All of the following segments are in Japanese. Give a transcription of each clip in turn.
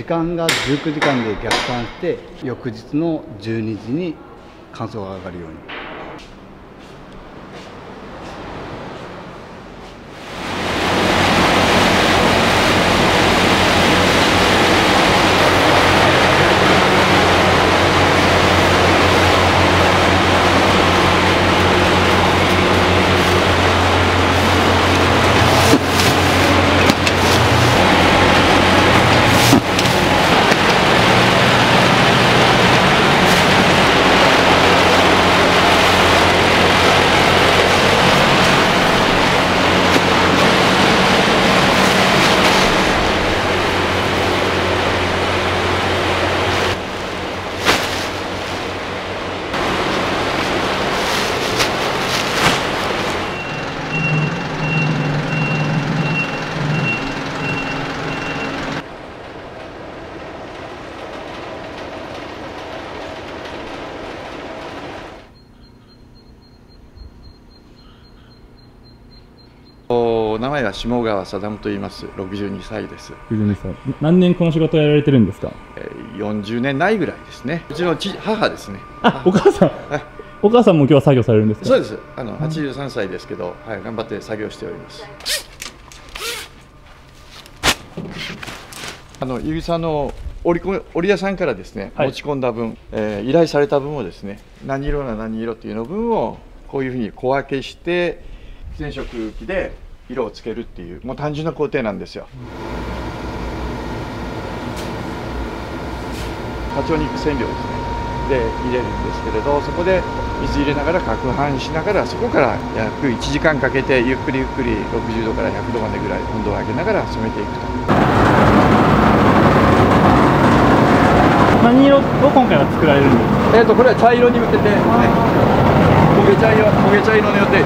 時間が19時間で逆算して翌日の12時に乾燥が上がるように。名前は下川貞と言います。62歳です。62歳。何年この仕事をやられてるんですか？40年ないぐらいですね。うちの母ですね。あ、お母さん。お母さんも今日は作業されるんですか？そうです。83歳ですけど、はい、頑張って作業しております。ゆぎさんの織屋さんからですね、持ち込んだ分、依頼された分をですね、何色な何色っていうの分をこういうふうに小分けして染色機で色をつけるっていうもう単純な工程なんですよ。カチョニック染料ですねで入れるんですけれど、そこで水入れながら攪拌しながら、そこから約1時間かけてゆっくりゆっくり60度から100度までぐらい温度を上げながら染めていくと。何色を今回は作られるんですか？これは茶色に向けて、焦げ茶色の予定。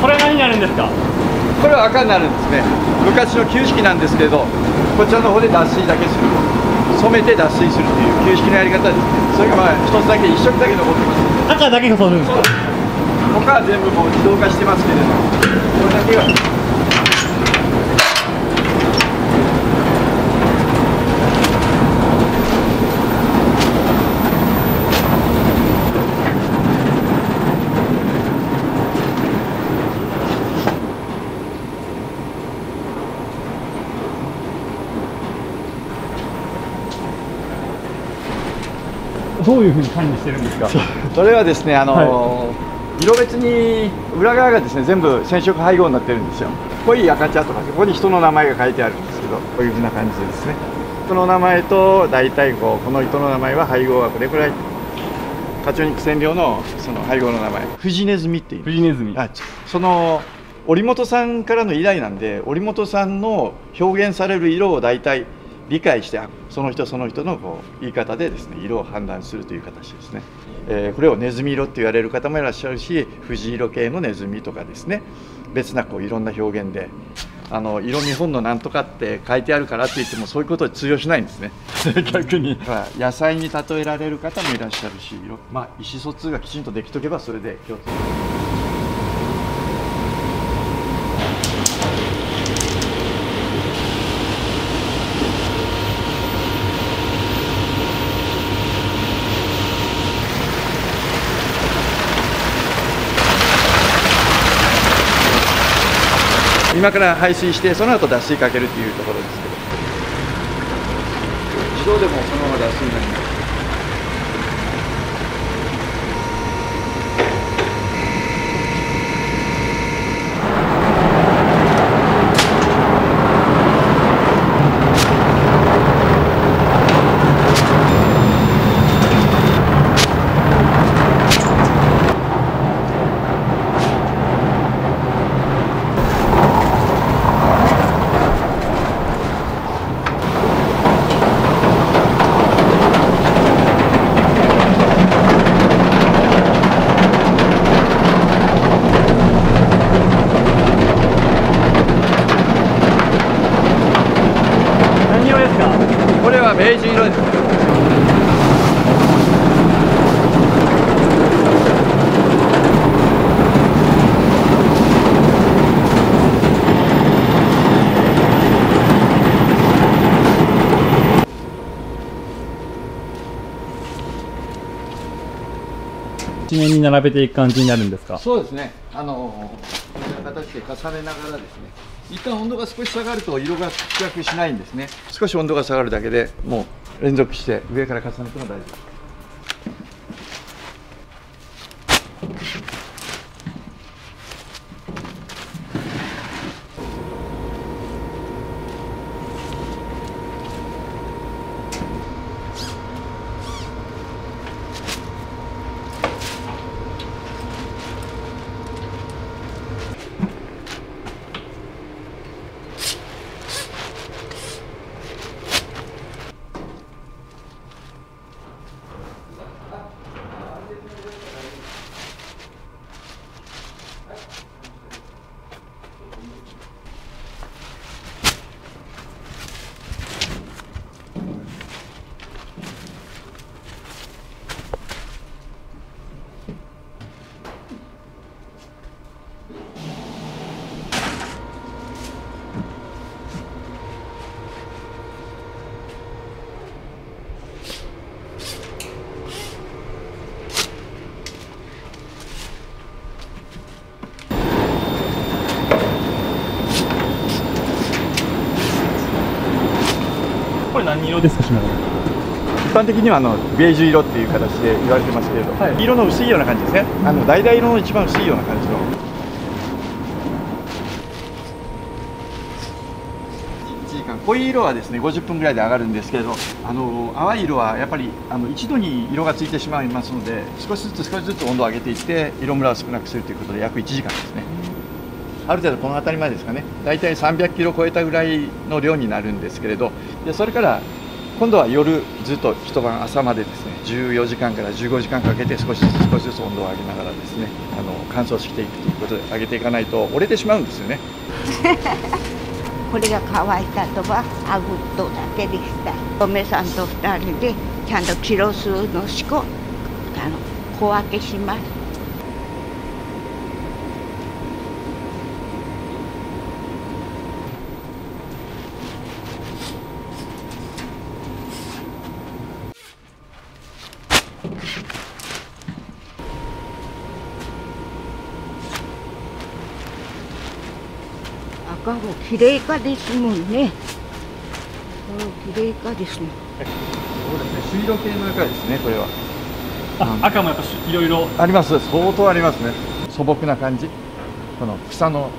それ何になるんですか？これは赤になるんですね。昔の旧式なんですけれど、こちらの方で脱水だけする、染めて脱水するという旧式のやり方ですね。それが一つだけ一色だけ残ってます。赤だけが染めるんですか？他は全部もう自動化してますけれど、これだけがどういうふうに管理してるんですか？それはですね、色別に裏側がですね全部染色配合になってるんですよ。濃い赤茶とかここに人の名前が書いてあるんですけど、こういうふうな感じでですね、人の名前と大体この人の名前は配合はこれくらい、カチョニック染料のその配合の名前フジネズミっていう、フジネズミ、その織本さんからの依頼なんで、織本さんの表現される色を大体理解して、その人その人の言い方でですね色を判断するという形ですね。これをネズミ色って言われる方もいらっしゃるし、藤色系のネズミとかですね、別ないろんな表現で色見本のなんとかって書いてあるからって言ってもそういうことで通用しないんですね。逆に野菜に例えられる方もいらっしゃるし、意思疎通がきちんとできとけばそれで共通。今から排水してその後脱水かけるっていうところですけど、自動でもそのまま脱水になります。これはベージュ色です。一面に並べていく感じになるんですか？そうですね。こういう形で重ねながらですね。一旦温度が少し下がると色が付着しないんですね。少し温度が下がるだけでもう連続して上から重ねても大丈夫です。何色ですか、しながら。一般的にはベージュ色っていう形で言われてますけれど、はい、色の薄いような感じですね。橙色の一番薄いような感じの。濃い色はですね50分ぐらいで上がるんですけれど、淡い色はやっぱり一度に色がついてしまいますので、少しずつ温度を上げていって色ムラを少なくするということで約1時間ですね。ある程度この辺りまでですかね、だいたい300キロ超えたぐらいの量になるんですけれど、でそれから今度は夜ずっと一晩朝までですね14時間から15時間かけて少しずつ温度を上げながらですね乾燥していくということで上げていかないと折れてしまうんですよね。これが乾いた後はアグッとだけでした。嫁さんと2人でちゃんとキロ数の小分けします。赤も綺麗かですもんね。綺麗かですね。そうですね、朱色系の赤ですね、これは。赤もやっぱいろいろあります、相当ありますね。素朴な感じ、この草の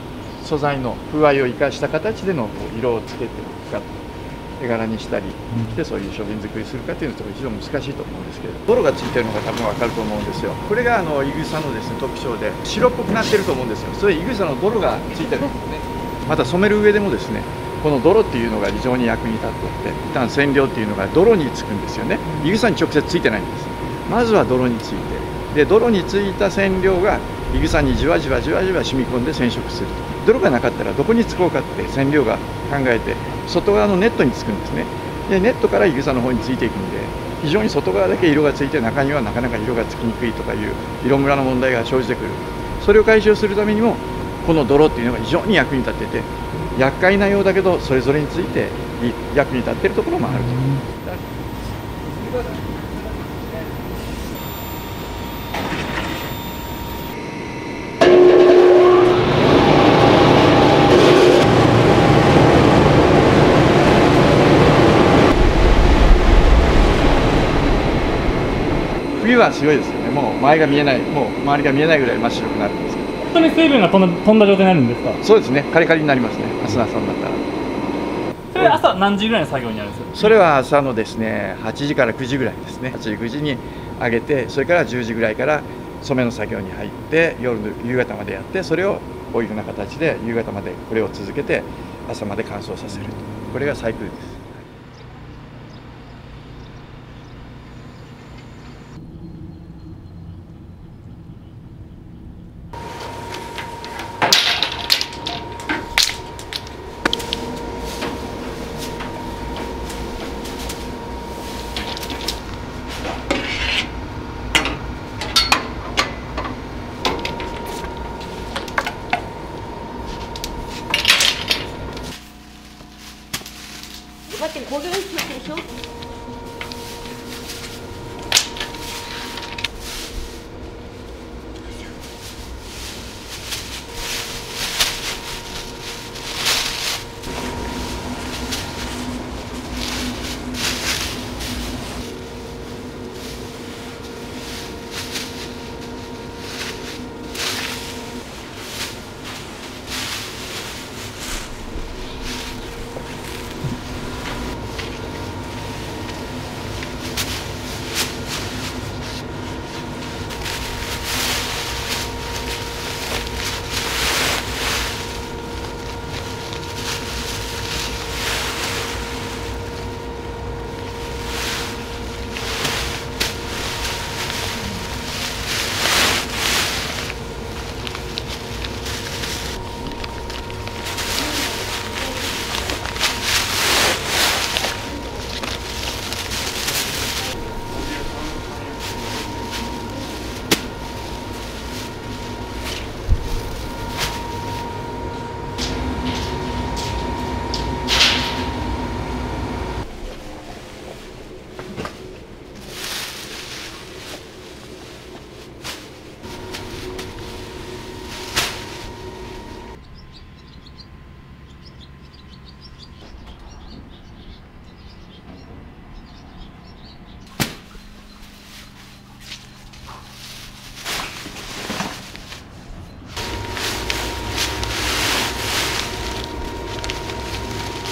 素材の風合いを生かした形での色をつけていくか、絵柄にしたりしてそういう商品作りするかというのは非常に難しいと思うんですけど、泥がついてるのが多分分かると思うんですよ。これがいぐさのですね特徴で、白っぽくなってると思うんですよ。それいぐさの泥がついてるんですね。また染める上でもですね、この泥っていうのが非常に役に立っていて、一旦染料っていうのが泥につくんですよね。いぐさに直接ついてないんです。まずは泥について、で泥についた染料がいぐさにじわじわじわじわ染み込んで染色すると。泥がなかったらどこにつこうかって染料が考えて外側のネットにつくんですね。でネットからいぐさの方についていくんで、非常に外側だけ色がついて中にはなかなか色がつきにくいとかいう色ムラの問題が生じてくる。それを解消するためにもこの泥っていうのが非常に役に立っていて、厄介なようだけどそれぞれについて役に立っているところもあると。冬は強いですよね。もう前が見えない、もう周りが見えないぐらい真っ白くなるんですけど。本当に水分が飛んだ状態になるんですか？そうですね、カリカリになりますね、明日の朝になったら。それ朝何時ぐらいの作業になるんですか？それは朝のですね8時から9時ぐらいですね。8時9時に上げて、それから10時ぐらいから染めの作業に入って、夕方までやって、それをこういうふうな形で夕方までこれを続けて朝まで乾燥させると、これがサイクルです。待って、これでしょ。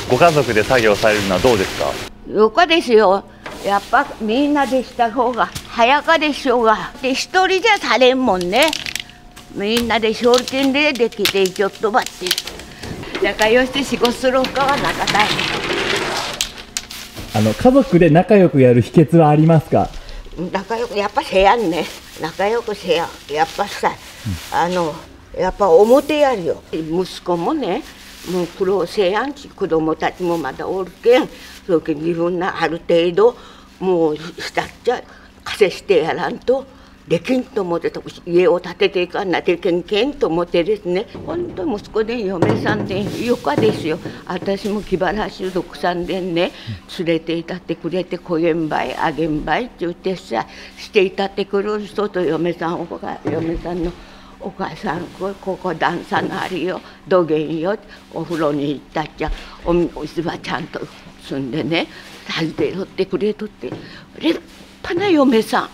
ご家族で作業されるのはどうですか？よかですよ。やっぱみんなでした方が早かでしょうが。で一人じゃされんもんね。みんなで精進でできてちょっとばって仲良して仕事するかは仲大変。家族で仲良くやる秘訣はありますか？仲良くやっぱせやんね。仲良くせややっぱさ、やっぱ表やるよ。息子もねもう苦労せやんし、子供たちもまだおるけん、それ自分がある程度もうしたっちゃ稼してやらんとできんと思ってた。家を建てていかんなできんけんと思ってですね、本当息子で嫁さんでよかですよ。私も気晴らしい独さんでね連れていたってくれて、こげんばいあげんばいって言ってさしていたってくる人と嫁さんのお母さんここ段差があるよ、どげんよ、お風呂に行ったっちゃお水はちゃんと済んでね訪ねろってくれとって、立派な嫁さん。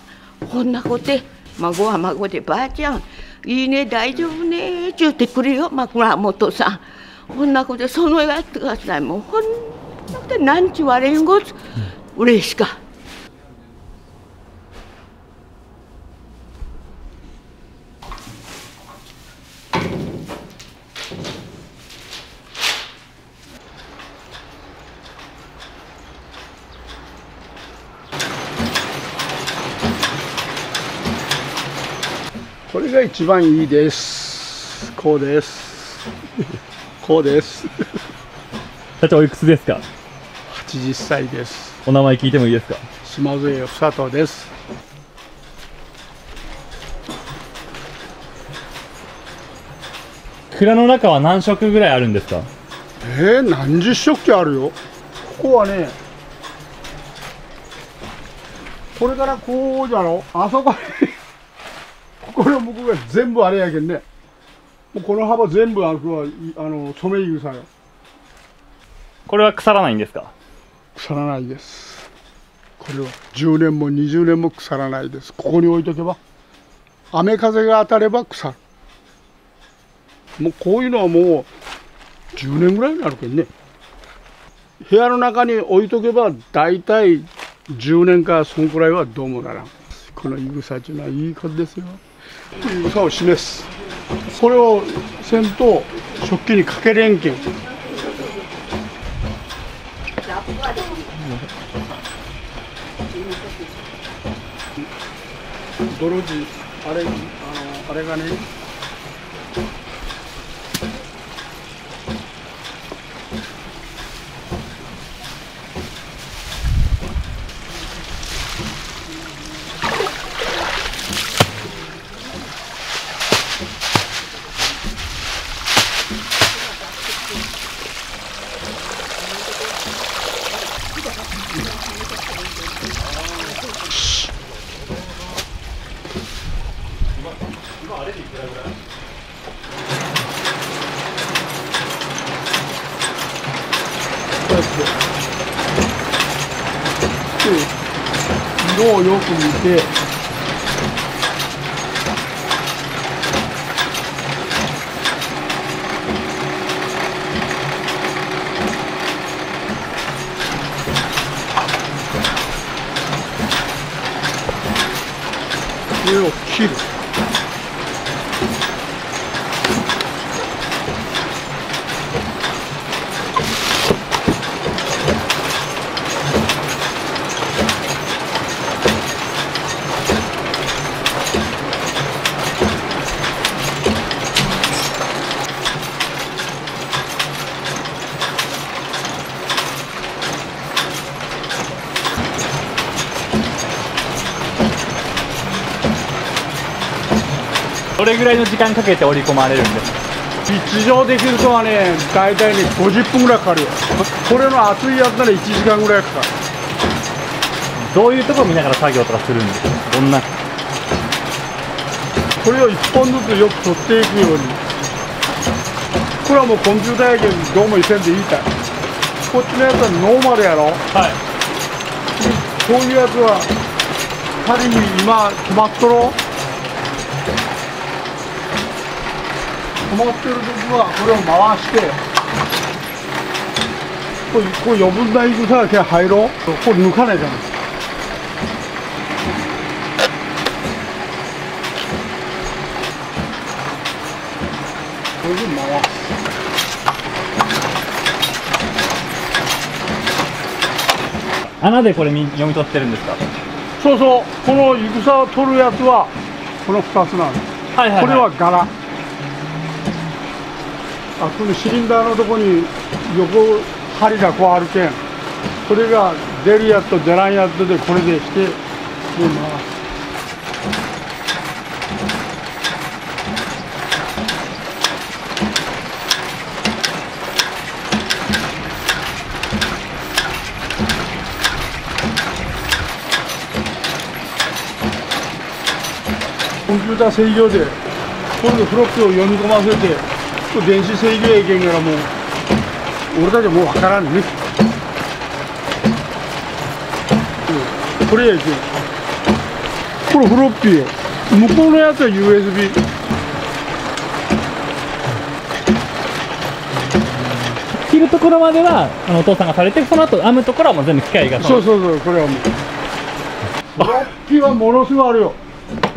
こんなことで孫は孫でばあちゃんいいね大丈夫ねって言ってくれよ枕元さん。こんなことでそのやってください。もうほんとに何ち言われんごつ嬉しか。これが一番いいです。こうです。こうです。社長おいくつですか80歳です。お名前聞いてもいいですか？島津江佐藤です。蔵の中は何色ぐらいあるんですか？何十色ってあるよ。ここはね、これからこうじゃろ、あそこにこの向こうが全部あれやけんね。もうこの幅全部染めいぐさよ。これは腐らないんですか？腐らないです。これは10年も20年も腐らないです。ここに置いとけば雨風が当たれば腐る。もうこういうのはもう10年ぐらいになるけんね。部屋の中に置いとけばだいたい10年かそんくらいはどうもならん。このいぐさっていうのはいいことですよ。いぐさを示す。これをせんと食器にかけれんけん。泥地あれがね。色をよく見てこれを切る。どれぐらいの時間かけて織り込まれるんですか？一畳できるとはね、大体ね50分ぐらいかかるよ。これの厚いやつなら1時間ぐらいかかる。どういうところ見ながら作業とかするんですか？どんなこれを1本ずつよく取っていくように。これはもうコンピューターやけんどうも一線でいいたい。こっちのやつはノーマルやろ。はい。こういうやつは仮に今止まっとろ。止まってる時はこれを回してこう余分な戦が그냥入ろう。これ抜かないじゃないですか。これで回す。穴でこれ読み取ってるんですか？そうそう、この戦を取るやつはこの2つなんです。はいはいはい、これは柄。あ、このシリンダーのとこに横針がこうあるけん、それが出るやつと出ないやつでこれでして、で回す。コンピューター制御で今度フロッピーを読み込ませて電子制御やけんからもう俺たちはもう分からんね、これやけんこれフロッピーよ、向こうのやつは USB。 切るところまではお父さんがされて、その後編むところはもう全部機械が。そうそうそう、これはもうフロッピーはものすごいあるよ。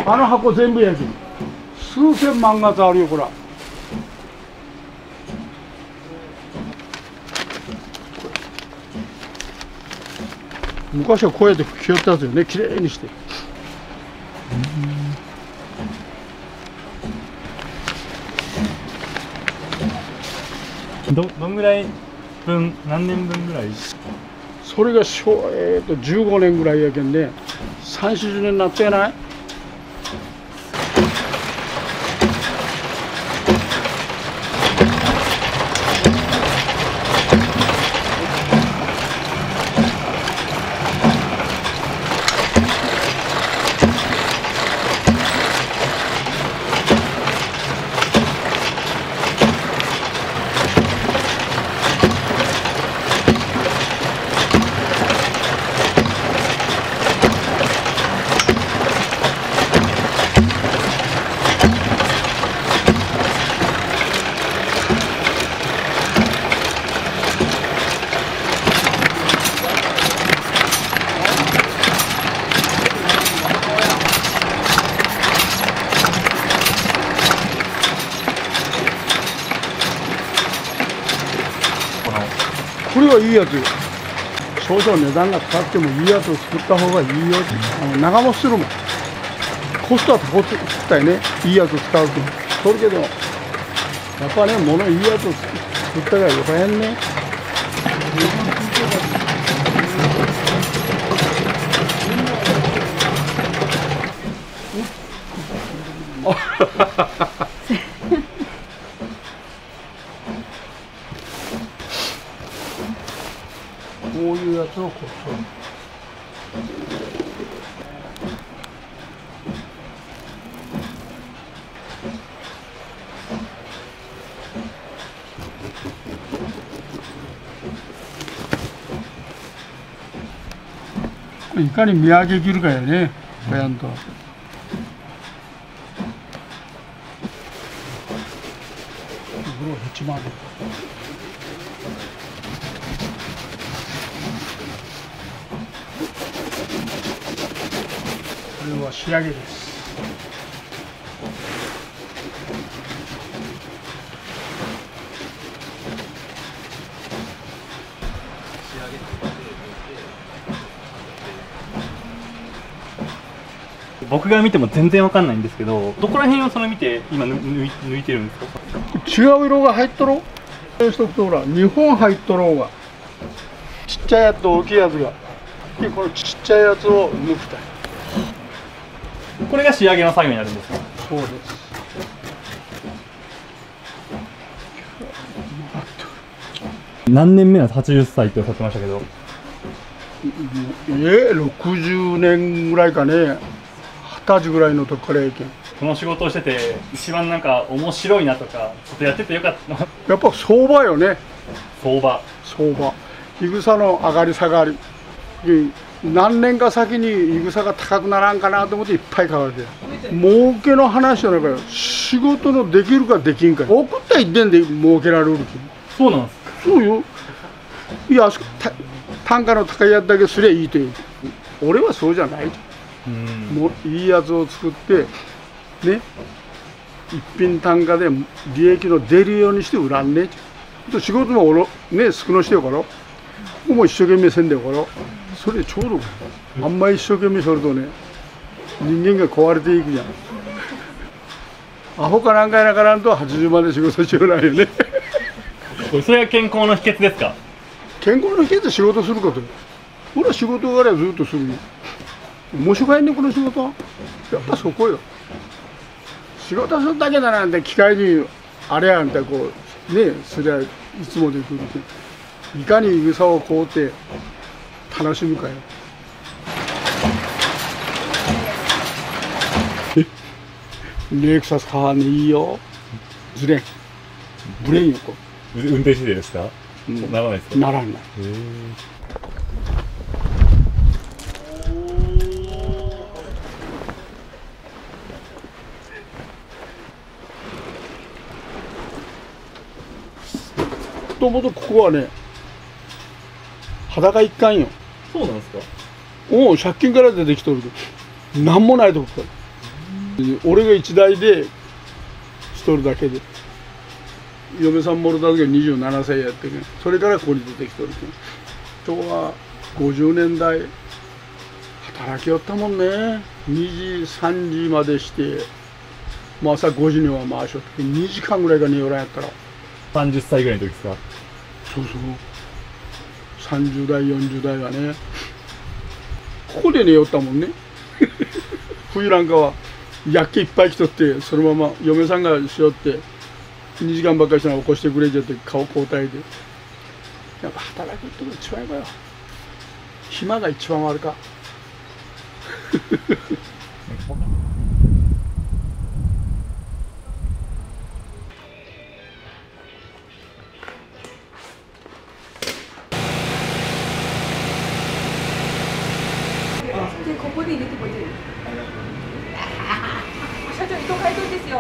あの箱全部やけん数千万月あるよこれ。昔はこうやって拭きよったやつよね、きれいにして。どんぐらい分、何年分ぐらい？それが15年ぐらいやけんね、3、40年になってやない。これはいいやつよ。少々値段がかかってもいいやつを作った方がいいよ。長持ちするもん。コストは高くったいね、いいやつ使うと。それけどやっぱね、物いいやつを作ったからよかやんね。こういうやつをこっそり。いかに見分け切るかやね、こやんと。1万。これは仕上げです。僕が見ても全然わかんないんですけど、どこら辺をその見て今抜いてるんですか？違う色が入っとろう。しとくとほら、2本入っとろうが、ちっちゃいやつと大きいやつが、でこのちっちゃいやつを抜くたい。これが仕上げの作業になるんですか？そうです。何年目なんです？80歳っておっしゃってましたけど。60年ぐらいかね。20歳ぐらいの時からやけん。この仕事をしてて一番なんか面白いなとか、ちょっとやっててよかったな。やっぱ相場よね。相場。いぐさの上がり下がり。何年か先にいぐさが高くならんかなと思っていっぱい買われて。儲けの話じゃないから、仕事のできるかできんか。送った一点で儲けられるき。そうなんです。そうよ。いや単価の高いやつだけすりゃいいという。俺はそうじゃない。もういいやつを作ってね、一品単価で利益の出るようにして売らんね。仕事もね少なしてよからもう一生懸命せんでよからそれちょうどあんまり一生懸命するとね人間が壊れていくじゃん。アホかなんかやなからんと80まで仕事しようないよね。それが健康の秘訣ですか？健康の秘訣は仕事することよ。俺は仕事があればずっとするよ。面白いねこの仕事は。やっぱそこよ。仕事するだけだなんて機械にあれやんてこうねすりゃいつもできるけどいかにいぐさを買うて楽しむかよ。レクサスカーねいいよ。ずれんブレんよこう。運転してですか？ならないですか？ならない。もともとここはね裸一貫よ。そうなんですか？おお借金から出てきとるけどなんもないとこから俺が一台でしとるだけで嫁さんもろた時は27歳やってるけどそれからここに出てきとるけど人は50年代働きよったもんね。2時3時までしてもう朝5時には回しよって2時間ぐらいが寝よらんやったら30歳ぐらいの時ですか？そうそう30代40代はねここで寝よったもんね。冬なんかは薬器いっぱい来とってそのまま嫁さんがしよって2時間ばっかりしたら起こしてくれちゃって顔交代でやっぱ働くってのが一番やばいよ。暇が一番悪か。ここで入れてもいい。社長、糸買い取りですよ。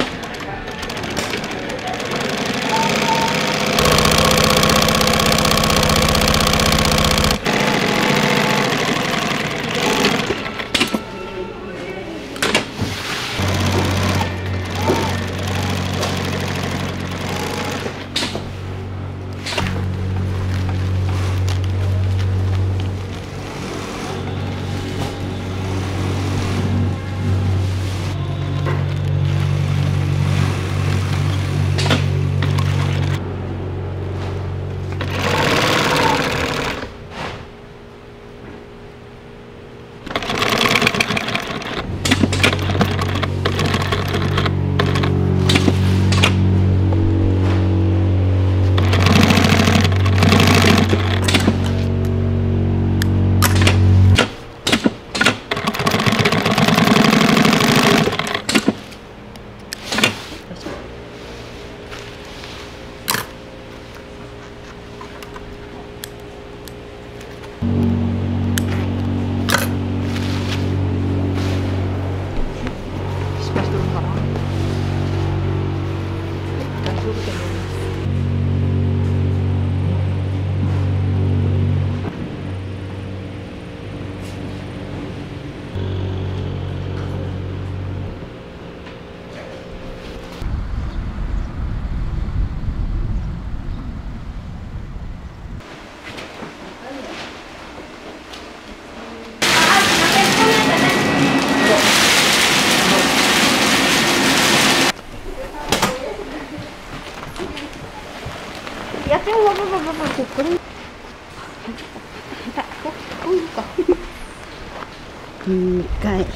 2回3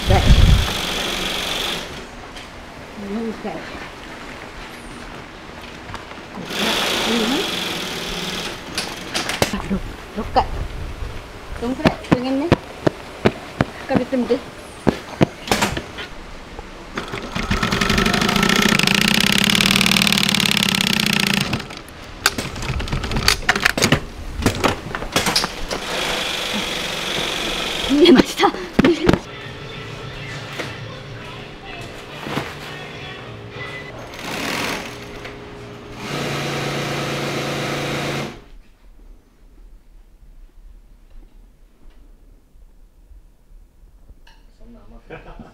回4回6回どんくらい加減ね測れてみて。見えました。見えました。ます。